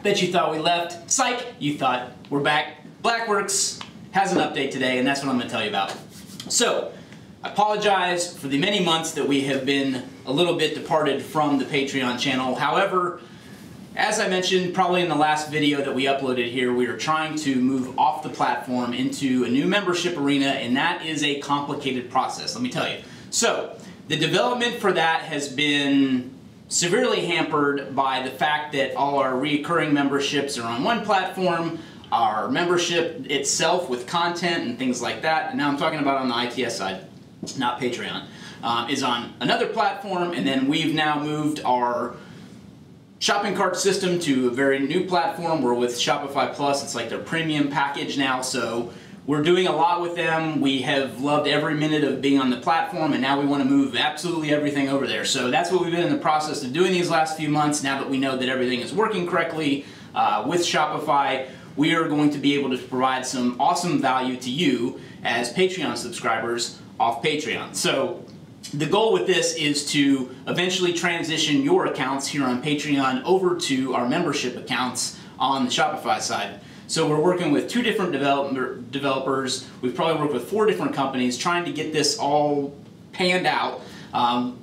Bet you thought we left. Psych! You thought we're back. Blackworks has an update today, and that's what I'm going to tell you about. So, I apologize for the many months that we have been a little bit departed from the Patreon channel. However, as I mentioned probably in the last video that we uploaded here, we are trying to move off the platform into a new membership arena, and that is a complicated process, let me tell you. So, the development for that has been severely hampered by the fact that all our recurring memberships are on one platform, our membership itself with content and things like that, and now I'm talking about on the ITS side, not Patreon, is on another platform, and then we've now moved our shopping cart system to a very new platform. We're with Shopify Plus, it's like their premium package now, so we're doing a lot with them. We have loved every minute of being on the platform, and now we want to move absolutely everything over there. So that's what we've been in the process of doing these last few months. Now that we know that everything is working correctly with Shopify, we are going to be able to provide some awesome value to you as Patreon subscribers off Patreon. So the goal with this is to eventually transition your accounts here on Patreon over to our membership accounts on the Shopify side. So we're working with 2 different developers. We've probably worked with 4 different companies trying to get this all panned out.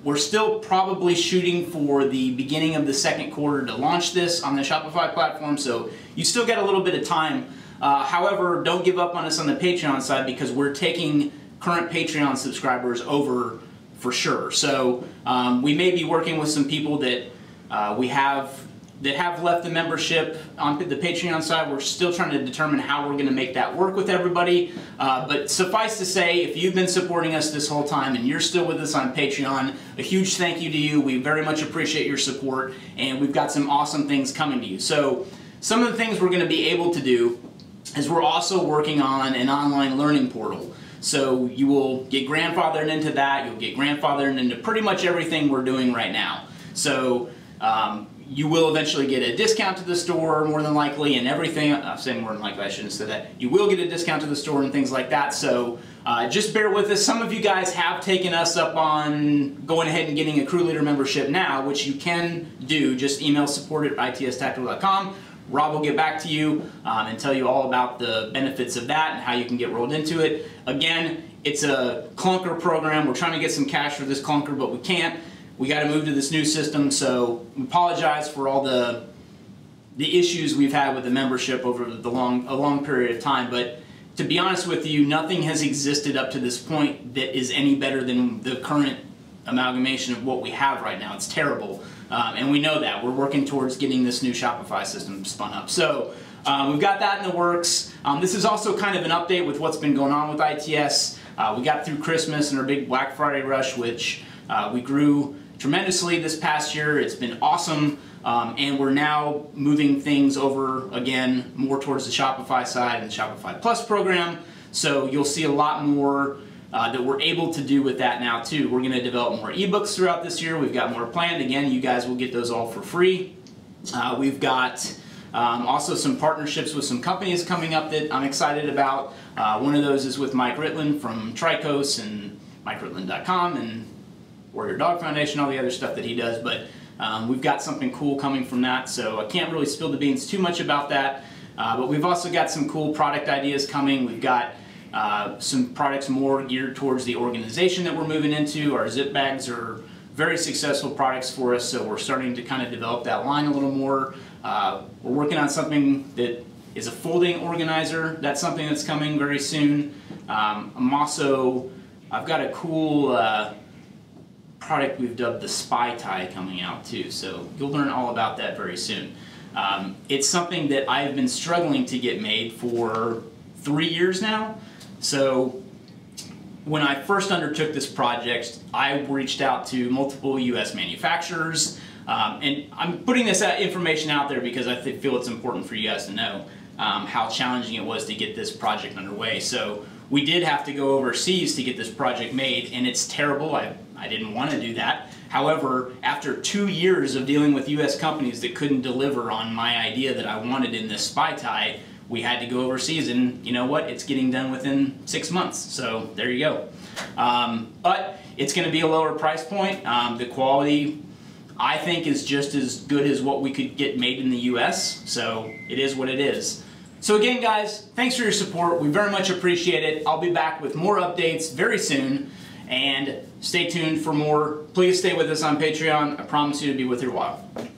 We're still probably shooting for the beginning of the second quarter to launch this on the Shopify platform, so you still get a little bit of time. However, don't give up on us on the Patreon side because we're taking current Patreon subscribers over for sure. So we may be working with some people that have left the membership on the Patreon side. We're still trying to determine how we're going to make that work with everybody. But suffice to say, if you've been supporting us this whole time and you're still with us on Patreon, a huge thank you to you. We very much appreciate your support, and we've got some awesome things coming to you. So some of the things we're going to be able to do is we're also working on an online learning portal. So you will get grandfathered into that. You'll get grandfathered into pretty much everything we're doing right now. So you will eventually get a discount to the store, more than likely, and everything. I'm saying more than likely, I shouldn't say that. You will get a discount to the store and things like that, so just bear with us. Some of you guys have taken us up on going ahead and getting a crew leader membership now, which you can do. Just email support@itstactical.com. Rob will get back to you and tell you all about the benefits of that and how you can get rolled into it. Again, it's a clunker program. We're trying to get some cash for this clunker, but we can't. We got to move to this new system, so we apologize for all the issues we've had with the membership over a long period of time. But to be honest with you, nothing has existed up to this point that is any better than the current amalgamation of what we have right now. It's terrible, and we know that. We're working towards getting this new Shopify system spun up. So we've got that in the works. This is also kind of an update with what's been going on with ITS. We got through Christmas and our big Black Friday rush, which we grew tremendously this past year. It's been awesome, and we're now moving things over again more towards the Shopify side and the Shopify Plus program. So you'll see a lot more that we're able to do with that now too. We're going to develop more ebooks throughout this year. We've got more planned. Again, you guys will get those all for free. We've got also some partnerships with some companies coming up that I'm excited about. One of those is with Mike Ritland from Tricos and MikeRitland.com and Warrior Dog Foundation, all the other stuff that he does, but we've got something cool coming from that, so I can't really spill the beans too much about that, but we've also got some cool product ideas coming. We've got some products more geared towards the organization that we're moving into. Our zip bags are very successful products for us, so we're starting to kind of develop that line a little more. We're working on something that is a folding organizer. That's something that's coming very soon. I've got a cool product we've dubbed the Spy Tie coming out too, so you'll learn all about that very soon. It's something that I've been struggling to get made for 3 years now. So when I first undertook this project, I reached out to multiple US manufacturers, and I'm putting this information out there because I feel it's important for you guys to know how challenging it was to get this project underway. So we did have to go overseas to get this project made, and it's terrible. I didn't want to do that. However, after 2 years of dealing with US companies that couldn't deliver on my idea that I wanted in this Spy Tie, we had to go overseas, and you know what? It's getting done within 6 months, so there you go. But it's going to be a lower price point. The quality, I think is just as good as what we could get made in the US, so it is what it is. So again, guys, thanks for your support. We very much appreciate it. I'll be back with more updates very soon, and stay tuned for more. Please stay with us on Patreon. I promise you to be with you a while.